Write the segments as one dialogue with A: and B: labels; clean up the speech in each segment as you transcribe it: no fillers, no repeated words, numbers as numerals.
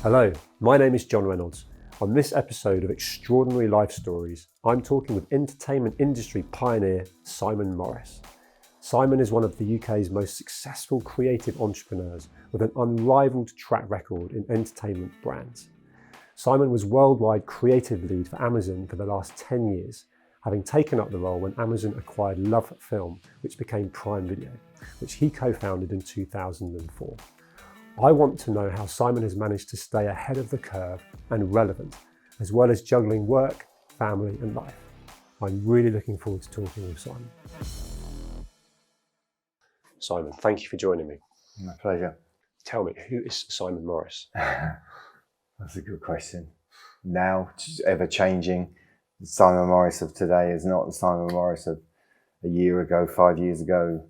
A: Hello, my name is John Reynolds. On this episode of Extraordinary Life Stories, I'm talking with entertainment industry pioneer Simon Morris. Simon is one of the UK's most successful creative entrepreneurs with an unrivaled track record in entertainment brands. Simon was worldwide creative lead for Amazon for the last 10 years, having taken up the role when Amazon acquired Love Film, which became Prime Video, which he co-founded in 2004. I want to know how Simon has managed to stay ahead of the curve and relevant, as well as juggling work, family and life. I'm really looking forward to talking with Simon. Simon, thank you for joining me.
B: My pleasure.
A: Tell me, who is Simon Morris?
B: That's a good question. Now, ever changing. The Simon Morris of today is not the Simon Morris of a year ago, 5 years ago.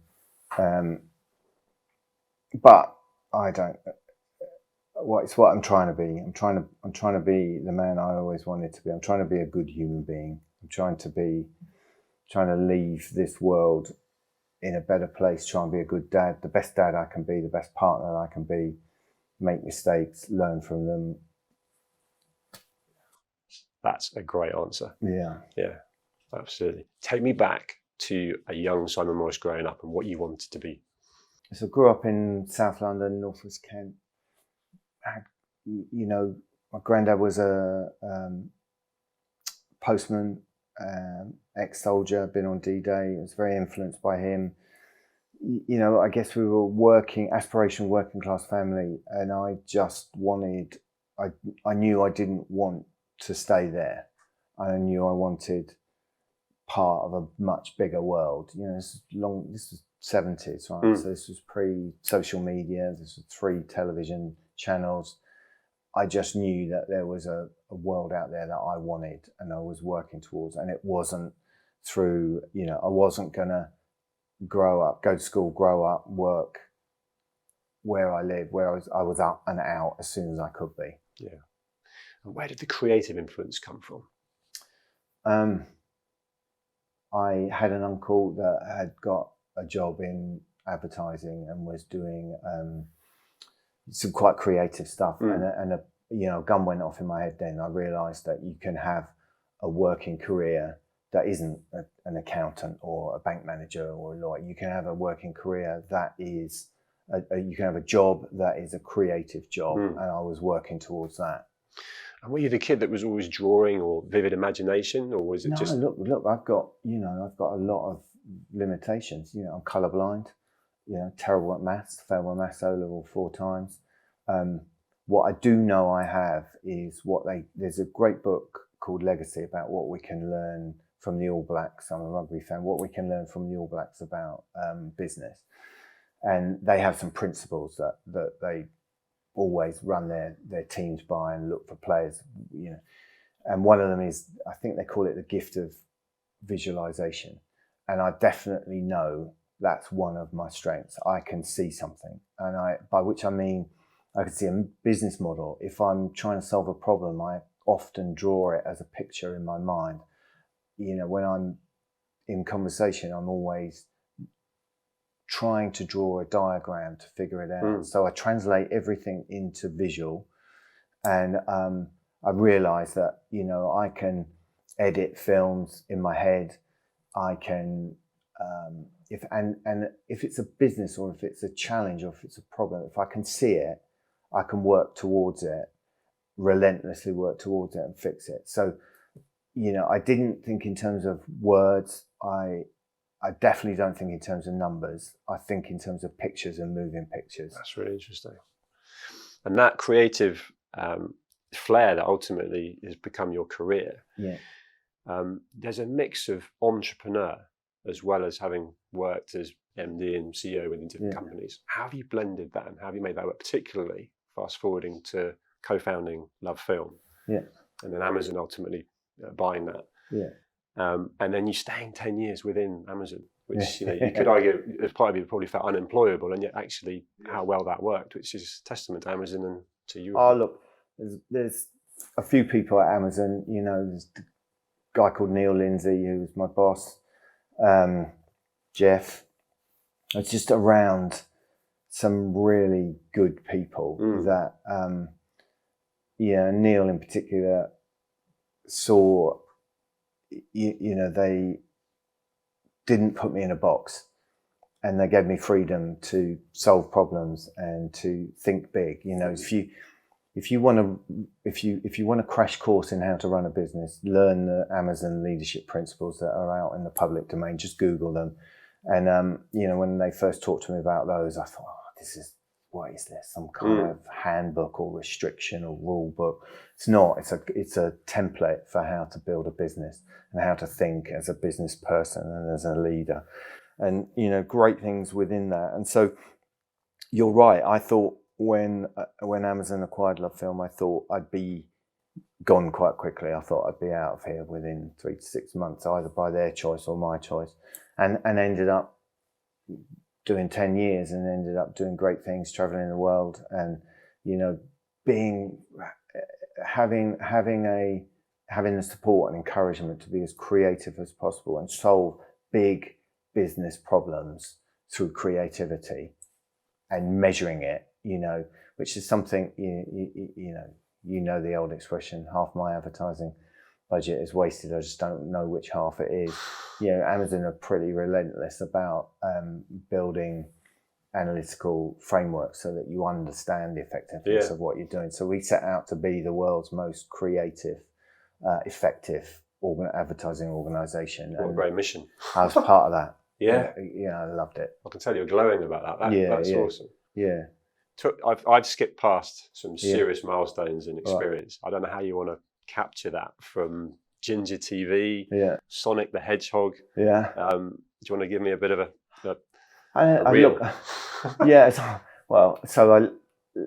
B: But I don't. It's what I'm trying to be. I'm trying to be the man I always wanted to be. I'm trying to be a good human being. I'm trying to leave this world in a better place. Try and be a good dad, the best dad I can be, the best partner I can be. Make mistakes, learn from them.
A: That's a great answer.
B: Yeah,
A: absolutely. Take me back to a young Simon Morris growing up and what you wanted to be.
B: So I grew up in South London, North West Kent. My granddad was a postman, ex-soldier, been on D-Day. I was very influenced by him. I guess we were aspirational working class family, and I just I knew I didn't want to stay there. I knew I wanted part of a much bigger world. This was 70s, right? So this was pre-social media. This was 3 television channels. I just knew that there was a world out there that I wanted and I was working towards. And it wasn't through, I wasn't going to grow up, go to school, grow up, work where I live, where I was up and out as soon as I could be.
A: Yeah. And where did the creative influence come from?
B: I had an uncle that had got a job in advertising and was doing some quite creative stuff, and a gun went off in my head. Then I realised that you can have a working career that isn't an accountant or a bank manager or a lawyer. You can have a working career that is you can have a job that is a creative job, and I was working towards that.
A: And were you the kid that was always drawing or vivid imagination, or was it just?
B: No, look, I've got a lot of limitations. I'm colourblind. Terrible at maths. Failed my maths O level 4 times. What I do know I have is there's a great book called Legacy about what we can learn from the All Blacks. I'm a rugby fan. What we can learn from the All Blacks about business, and they have some principles that they always run their teams by and look for players. And one of them is, I think they call it the gift of visualization, and I definitely know that's one of my strengths. I can see something, and by which I mean I can see a business model. If I'm trying to solve a problem, I often draw it as a picture in my mind. When I'm in conversation, I'm always trying to draw a diagram to figure it out. So I translate everything into visual, and I realize that I can edit films in my head. I can if it's a business or if it's a challenge or if it's a problem, if I can see it, I can work towards it, relentlessly work towards it and fix it. So I didn't think in terms of words. I definitely don't think in terms of numbers. I think in terms of pictures and moving pictures.
A: That's really interesting. And that creative flair that ultimately has become your career.
B: Yeah.
A: There's a mix of entrepreneur as well as having worked as MD and CEO within different companies. How have you blended that and how have you made that work, particularly fast forwarding to co-founding Love Film?
B: Yeah.
A: And then Amazon ultimately buying that.
B: Yeah.
A: And then you staying 10 years within Amazon, which you could argue as part of you probably felt unemployable, and yet actually how well that worked, which is testament to Amazon and to you.
B: Oh, look, there's a few people at Amazon. There's a guy called Neil Lindsay, who was my boss, Jeff. It's just around some really good people that Neil in particular saw, they didn't put me in a box, and they gave me freedom to solve problems and to think big. If you want to crash course in how to run a business, learn the Amazon leadership principles that are out in the public domain. Just Google them. And when they first talked to me about those, I thought, what is this? Some kind of handbook or restriction or rule book? It's not. It's a template for how to build a business and how to think as a business person and as a leader. And great things within that. And so you're right. I thought when Amazon acquired LoveFilm, I thought I'd be gone quite quickly. I thought I'd be out of here within 3 to 6 months, either by their choice or my choice, and ended up doing 10 years and ended up doing great things, traveling the world, and having the support and encouragement to be as creative as possible and solve big business problems through creativity and measuring it, which is something, the old expression, half my advertising budget is wasted, I just don't know which half it is. Amazon are pretty relentless about building analytical frameworks so that you understand the effectiveness of what you're doing. So we set out to be the world's most creative, effective advertising organization.
A: What a great mission.
B: I was part of that.
A: Yeah.
B: I loved it.
A: I can tell you're glowing about that. That's awesome.
B: Yeah.
A: I've skipped past some serious milestones in experience. Right. I don't know how you want to capture that from Ginger TV, Sonic the Hedgehog. Yeah. Do you want to give me a bit of a reel? So I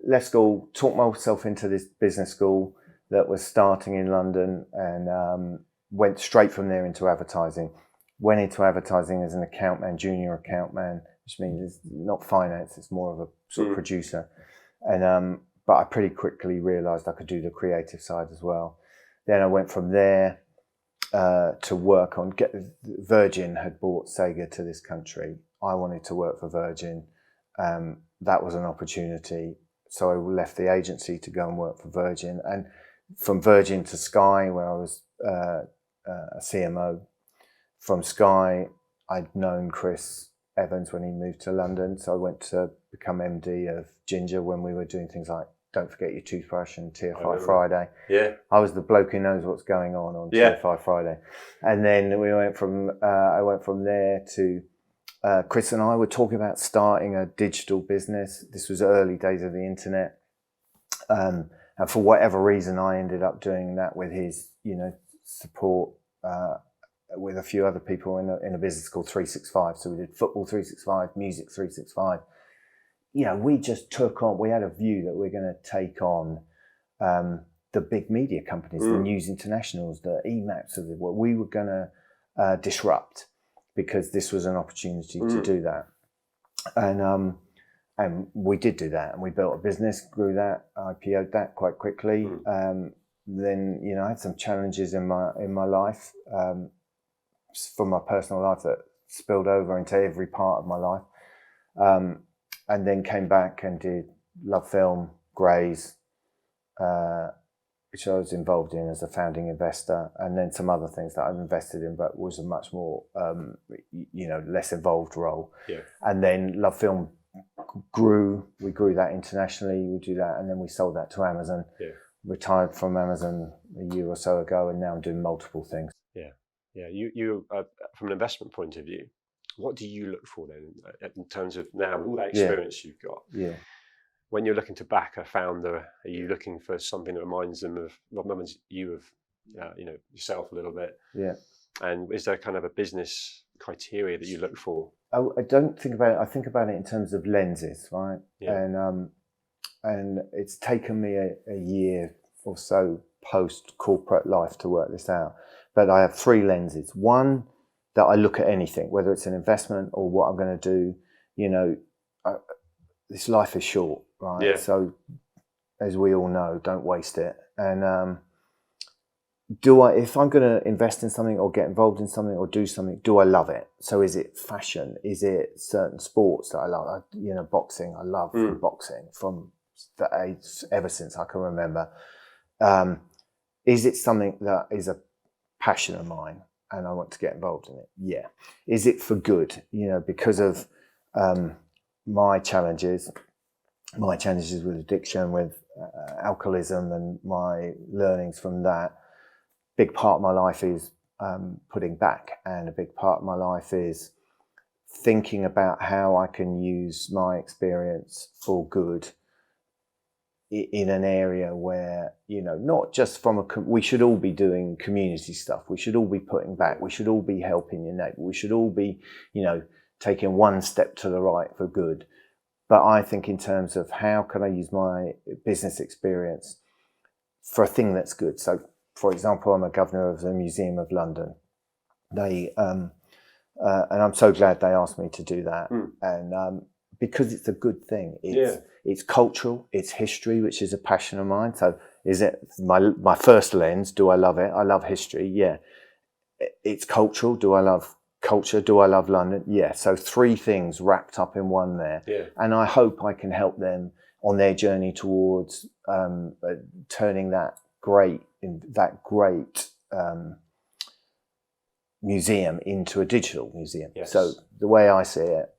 A: left school, taught myself into this business school that was starting in London, and went straight from there into advertising. Went into advertising as an account man, junior account man, which means it's not finance, it's more of a sort of producer. And but I pretty quickly realised I could do the creative side as well. Then I went from there to work on Virgin had bought Sega to this country. I wanted to work for Virgin. That was an opportunity. So I left the agency to go and work for Virgin. And from Virgin to Sky, where I was a CMO. From Sky, I'd known Chris Evans when he moved to London. So I went to become MD of Ginger when we were doing things like Don't Forget Your Toothbrush and TFI Friday. Yeah. I was the bloke who knows what's going on TFI Friday. And then I went from there to Chris and I were talking about starting a digital business. This was early days of the internet. And for whatever reason, I ended up doing that with his, support, with a few other people in a business called 365. So we did Football 365, Music 365. We just took on, we had a view that we're going to take on the big media companies, the News Internationals, the EMAPs of the world. We were going to disrupt, because this was an opportunity to do that. And we did do that, and we built a business, grew that, IPO'd that quite quickly. Then, I had some challenges in my life, from my personal life, that spilled over into every part of my life. And then came back and did LoveFilm, Grays, which I was involved in as a founding investor, and then some other things that I've invested in, but was a much more, less involved role. Yeah. And then LoveFilm grew. We grew that internationally. We do that, and then we sold that to Amazon. Yeah. Retired from Amazon a year or so ago, and now I'm doing multiple things. Yeah. Yeah. You from an investment point of view, what do you look for then in terms of now all that experience you've got? Yeah. When you're looking to back a founder, are you looking for something that reminds you of yourself a little bit? Yeah. And is there kind of a business criteria that you look for?
B: I don't think about it. I think about it in terms of lenses, right? Yeah. And it's taken me a year or so post corporate life to work this out. But I have 3 lenses. One, that I look at anything, whether it's an investment or what I'm going to do. This life is short, right? Yeah. So, as we all know, don't waste it. And if I'm going to invest in something or get involved in something or do something, do I love it? So, is it fashion? Is it certain sports that I love? Boxing. I love boxing from the age ever since I can remember. Is it something that is a passion of mine and I want to get involved in it? Yeah. Is it for good? Because of my challenges with addiction, with alcoholism, and my learnings from that. Big part of my life is putting back, and a big part of my life is thinking about how I can use my experience for good in an area where, not just we should all be doing community stuff. We should all be putting back. We should all be helping your neighbour. We should all be, taking one step to the right for good. But I think in terms of how can I use my business experience for a thing that's good. So, for example, I'm a governor of the Museum of London. They, and I'm so glad they asked me to do that. And because it's a good thing. It's cultural, it's history, which is a passion of mine. So is it my first lens? Do I love it? I love history. Yeah. It's cultural. Do I love culture? Do I love London? Yeah. So 3 things wrapped up in one there.
A: Yeah.
B: And I hope I can help them on their journey towards turning that great museum into a digital museum.
A: Yes.
B: So the way I see it,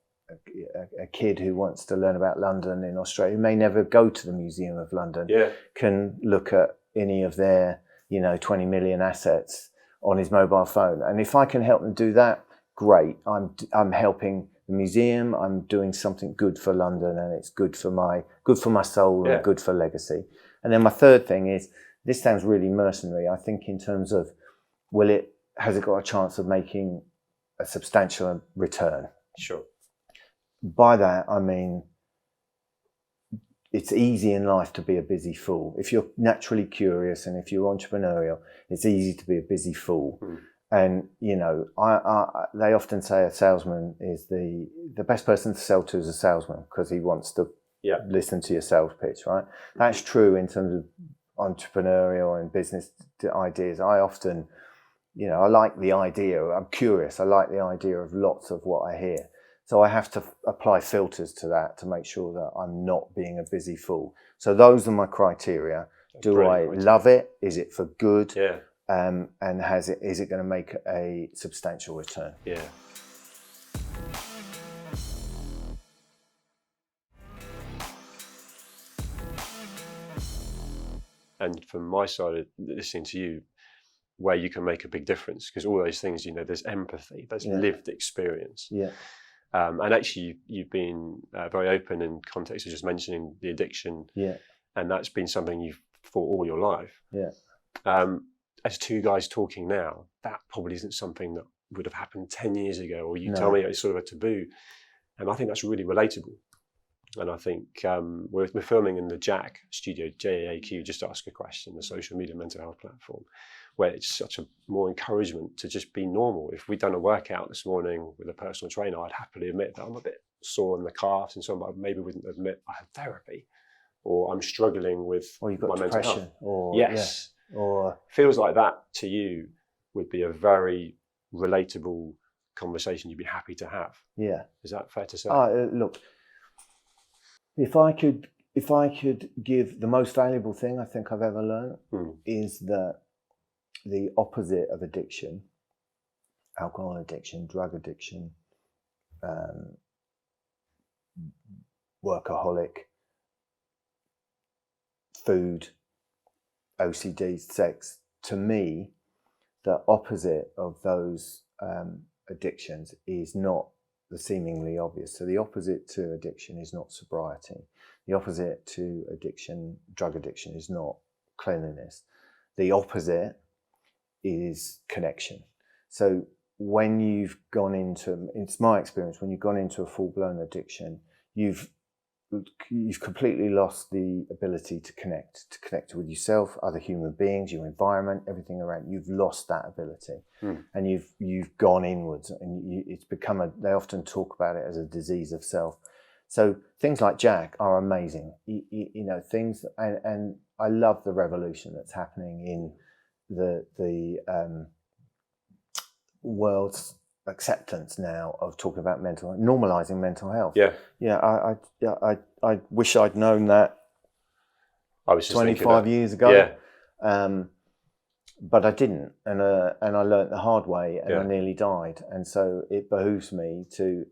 B: a kid who wants to learn about London in Australia, who may never go to the Museum of London, can look at any of their 20 million assets on his mobile phone. And if I can help them do that, great. I'm helping the museum. I'm doing something good for London, and it's good for my soul and good for legacy. And then my third thing is, this sounds really mercenary. I think in terms of, has it got a chance of making a substantial return?
A: Sure.
B: By that, I mean, it's easy in life to be a busy fool. If you're naturally curious and if you're entrepreneurial, it's easy to be a busy fool. And, they often say a salesman is the best person to sell to is a salesman, because he wants to listen to your sales pitch, right? That's true in terms of entrepreneurial and business ideas. I often, I like the idea. I'm curious. I like the idea of lots of what I hear. So I have to apply filters to that to make sure that I'm not being a busy fool. So those are my criteria. Do I love it? Is it for good?
A: Yeah.
B: And is it going to make a substantial return?
A: Yeah. And from my side, listening to you, where you can make a big difference, because all those things, there's empathy, there's lived experience.
B: Yeah.
A: And actually, you've been very open in context of just mentioning the addiction.
B: Yeah.
A: And that's been something you've fought all your life.
B: Yeah.
A: As 2 guys talking now, that probably isn't something that would have happened 10 years ago, or you tell me it's sort of a taboo. And I think that's really relatable. And I think we're filming in the Jack studio, JAQ, Just Ask a Question, the social media mental health platform, where it's such a more encouragement to just be normal. If we'd done a workout this morning with a personal trainer, I'd happily admit that I'm a bit sore in the calves, and so I maybe wouldn't admit I had therapy, or I'm struggling with
B: you've got
A: my mental
B: depression,
A: health.
B: or
A: yes,
B: or
A: feels like that to you would be a very relatable conversation you'd be happy to have.
B: Yeah.
A: Is that fair to say?
B: Look, if I could give the most valuable thing I think I've ever learned is that the opposite of addiction, alcohol addiction, drug addiction, workaholic, food, OCD, sex, to me, the opposite of those addictions is not the seemingly obvious. So the opposite to addiction is not sobriety. The opposite to addiction, drug addiction, is not cleanliness. The opposite is connection. So when you've gone into, it's my experience, when you've gone into a full-blown addiction, you've completely lost the ability to connect with yourself, other human beings, your environment, everything around. You've lost that ability, and you've gone inwards, and it's become they often talk about it as a disease of self. So things like Jack are amazing, things, and I love the revolution that's happening in the world's acceptance now of talking about normalizing mental health. I wish I'd known that
A: I was just
B: 25 years ago. But I didn't, and I learnt the hard way, and
A: Yeah.
B: I nearly died. And so it behooves me to,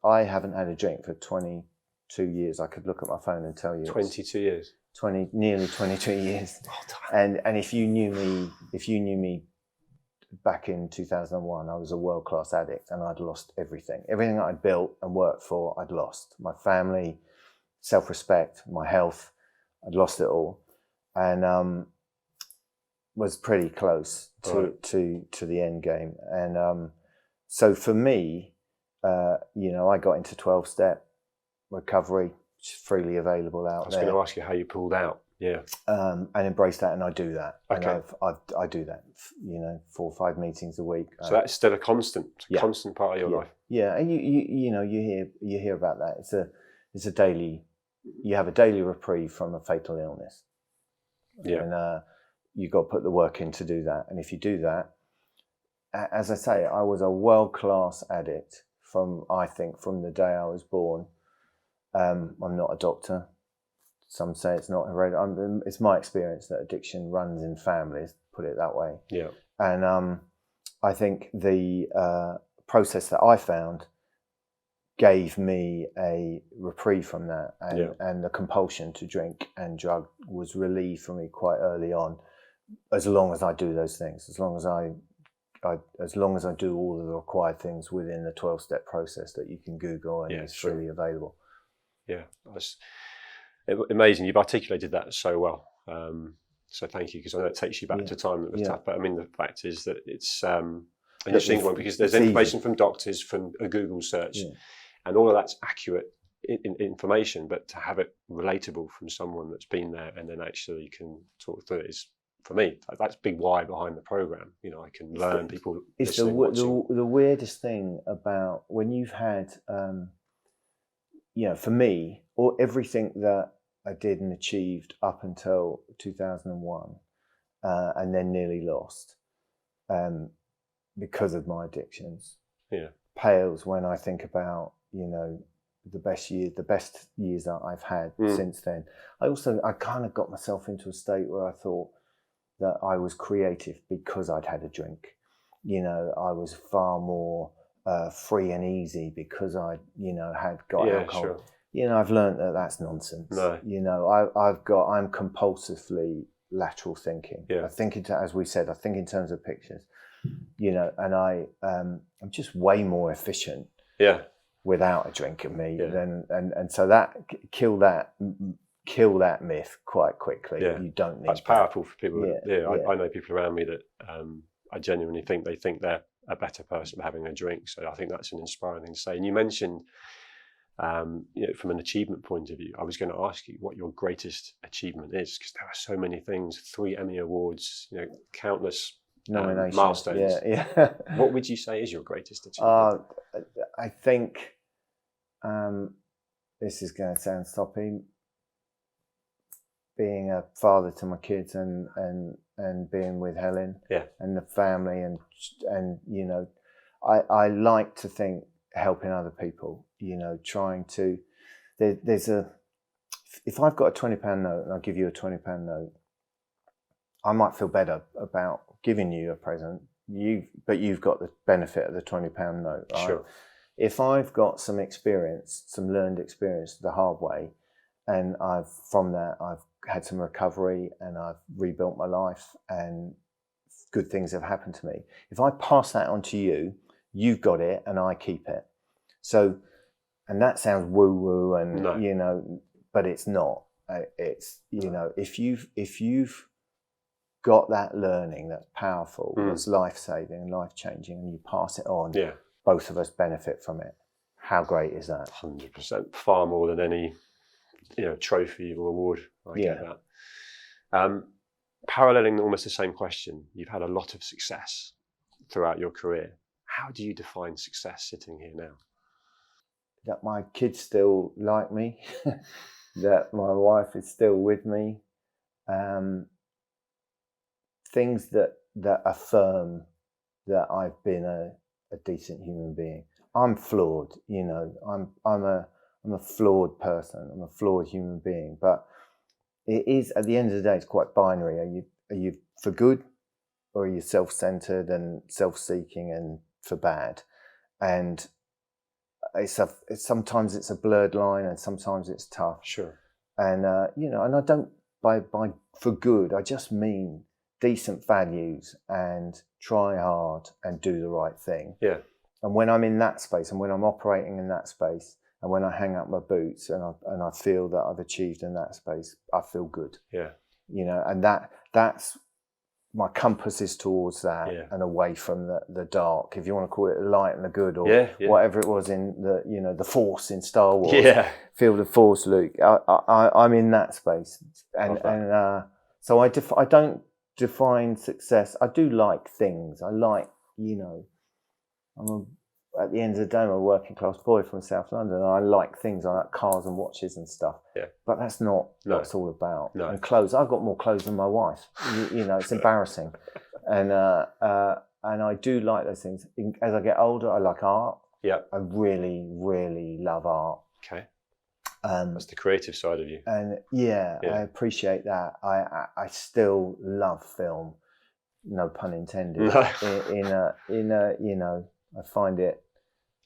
B: I haven't had a drink for 22 years. I could look at my phone and tell you
A: 22 years.
B: Nearly 22 years. And if you knew me back in 2001, I was a world-class addict, and I'd lost everything. Everything I'd built and worked for, I'd lost. My family, self-respect, my health, I'd lost it all. And was pretty close to the end game. And so for me, I got into 12-step recovery, which is freely available out there.
A: I was going to ask you how you pulled out. Yeah.
B: And embrace that, and I do that.
A: Okay.
B: And I do that, 4 or 5 meetings a week.
A: So that's still a constant part of your life.
B: Yeah, and you hear about that. It's a daily. You have a daily reprieve from a fatal illness.
A: Yeah.
B: And you've got to put the work in to do that. And if you do that, as I say, I was a world-class addict from the day I was born. I'm not a doctor. Some say it's not hereditary. It's my experience that addiction runs in families, put it that way.
A: Yeah.
B: And I think the process that I found gave me a reprieve from that. And the compulsion to drink and drug was relieved for me quite early on, as long as I do those things, as long as I do all of the required things within the 12-step process that you can Google and is freely available.
A: Yeah, that's amazing. You've articulated that so well. So thank you, because I know it takes you back to a time that was tough. But I mean, the fact is that it's an interesting one, because there's information from doctors, from a Google search, and all of that's accurate information. But to have it relatable from someone that's been there and then actually can talk through it is, for me, that's big why behind the program. I can learn people.
B: It's the weirdest thing about when you've had, for me, or everything that I did and achieved up until 2001, and then nearly lost, because of my addictions.
A: Yeah,
B: pales when I think about the best years that I've had since then. I kind of got myself into a state where I thought that I was creative because I'd had a drink. I was far more free and easy because I had got alcohol. Sure. I've learned that that's nonsense. No. I'm compulsively lateral thinking. Yeah. I think as we said, I think in terms of pictures. And I'm just way more efficient. Yeah. Without a drink of me, and so that kill that myth quite quickly. Yeah. You don't need.
A: That's powerful for people. I know people around me that I genuinely think they're a better person for having a drink. So I think that's an inspiring thing to say. And you mentioned, from an achievement point of view, I was going to ask you what your greatest achievement is, because there are so many things: 3 Emmy Awards, countless nominations, milestones. Yeah. What would you say is your greatest achievement?
B: I think this is going to sound soppy. Being a father to my kids and being with Helen and the family and I like to think helping other people, trying to if I've got a £20 note and I give you a £20 note, I might feel better about giving you a present, but you've got the benefit of the £20 note. Right? Sure. If I've got some learned experience the hard way, and I've had some recovery and I've rebuilt my life and good things have happened to me. If I pass that on to you, you've got it and I keep it. So, and that sounds woo-woo and, but it's not. It's, if you've got that learning that's powerful, that's life-saving and life-changing, and you pass it on, both of us benefit from it. How great is that?
A: 100%. Far more than any trophy or award. I get that. Paralleling almost the same question, you've had a lot of success throughout your career. How do you define success sitting here now?
B: That my kids still like me, that my wife is still with me. Things that affirm that I've been a decent human being. I'm flawed, I'm a flawed person. I'm a flawed human being, but it is, at the end of the day, it's quite binary. Are you for good, or are you self-centered and self-seeking and for bad? And sometimes it's a blurred line, and sometimes it's tough.
A: Sure.
B: And and I don't by for good, I just mean decent values and try hard and do the right thing.
A: Yeah.
B: And when I'm in that space, and when I'm operating in that space, and when I hang up my boots and I feel that I've achieved in that space, I feel good.
A: Yeah.
B: And that's my compass is towards that, and away from the dark, if you want to call it the light and the good, or whatever it was in the Force in Star Wars.
A: Yeah.
B: Feel the Force, Luke. I'm in that space, and so I don't define success. I do like things. I like, at the end of the day, I'm a working class boy from South London, and I like things. I like cars and watches and stuff. Yeah. But that's not what it's all about.
A: No.
B: And clothes. I've got more clothes than my wife. It's embarrassing. And I do like those things. As I get older, I like art.
A: Yeah.
B: I really, really love art.
A: Okay. That's the creative side of you.
B: And I appreciate that. I still love film. No pun intended.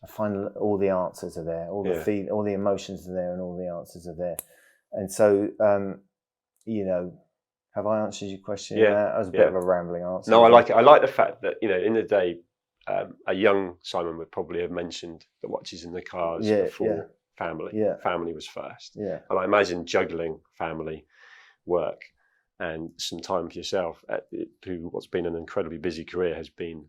B: I find all the answers are there, all the emotions are there, and all the answers are there. And so, have I answered your question?
A: Yeah,
B: that was a bit of a rambling answer.
A: No, I like it. I like the fact that in the day, a young Simon would probably have mentioned the watches in the cars before family. Yeah. Family was first.
B: Yeah.
A: And I imagine juggling family, work, and some time for yourself through what's been an incredibly busy career has been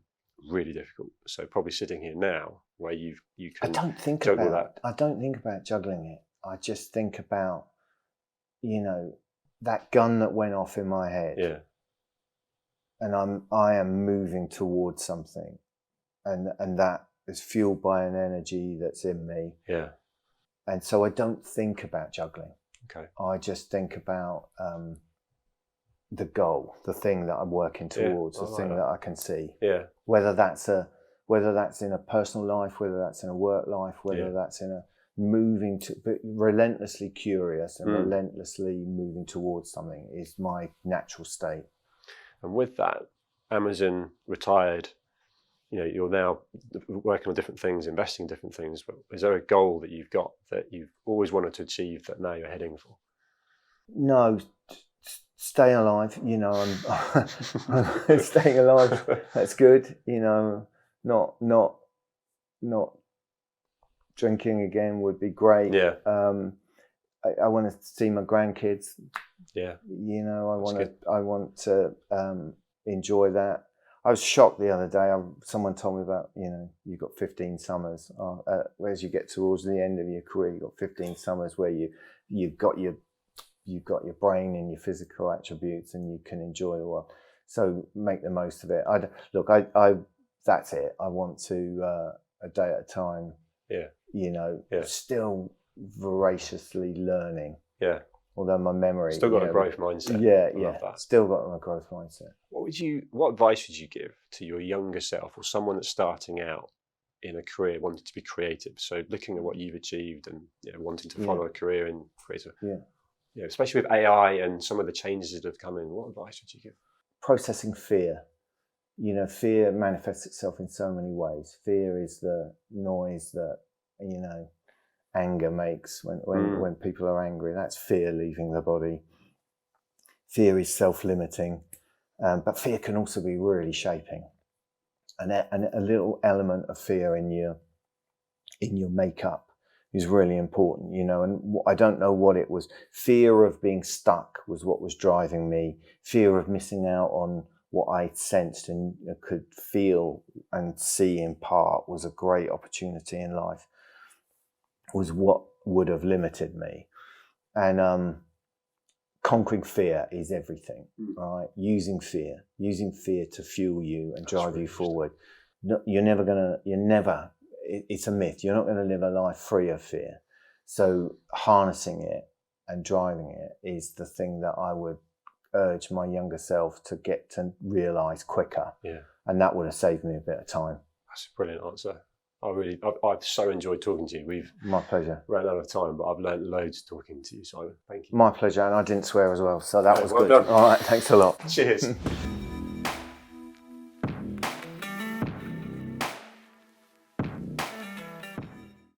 A: really difficult. So probably sitting here now where you can
B: I don't think about juggling it. I just think about that gun that went off in my head.
A: Yeah.
B: And I am moving towards something, and that is fueled by an energy that's in me.
A: Yeah.
B: And so I don't think about juggling.
A: Okay.
B: I just think about the goal, the thing that I'm working towards, the thing that I can see.
A: Yeah.
B: Whether that's in a personal life, whether that's in a work life, whether that's in a but relentlessly curious and relentlessly moving towards something is my natural state.
A: And with that, Amazon retired, you're now working on different things, investing in different things, but is there a goal that you've got that you've always wanted to achieve that now you're heading for?
B: No, stay alive. I'm staying alive. That's good. Not drinking again would be great.
A: Yeah.
B: I want to see my grandkids.
A: Yeah.
B: I want to enjoy that. I was shocked the other day. Someone told me about, you've got 15 summers. As you get towards the end of your career, you've got 15 summers where you've got your brain and your physical attributes, and you can enjoy the world. So make the most of it. That's it. I want to a day at a time.
A: Yeah.
B: Still voraciously learning.
A: Yeah.
B: Although my memory
A: still got a growth mindset.
B: Yeah. Still got my growth mindset.
A: What advice would you give to your younger self, or someone that's starting out in a career, wanting to be creative? So looking at what you've achieved and wanting to follow a career in creative. Yeah. Especially with AI and some of the changes that have come in, what advice would you give?
B: Processing fear. Fear manifests itself in so many ways. Fear is the noise that, anger makes when people are angry. That's fear leaving the body. Fear is self-limiting, but fear can also be really shaping. And a little element of fear in your makeup is really important, and I don't know what it was. Fear of being stuck was what was driving me. Fear of missing out on what I sensed and could feel and see in part was a great opportunity in life, was what would have limited me. And conquering fear is everything, right? Using fear to fuel you and drive you forward. It's a myth. You're not going to live a life free of fear. So harnessing it and driving it is the thing that I would urge my younger self to get to realize quicker.
A: Yeah.
B: And that would have saved me a bit of time.
A: That's a brilliant answer. I've so enjoyed talking to you. We've
B: My pleasure.
A: ran out of time, but I've learned loads talking to you, Simon. Thank you.
B: My pleasure, and I didn't swear as well, so that was
A: Well
B: good.
A: done.
B: All right, thanks a lot.
A: Cheers.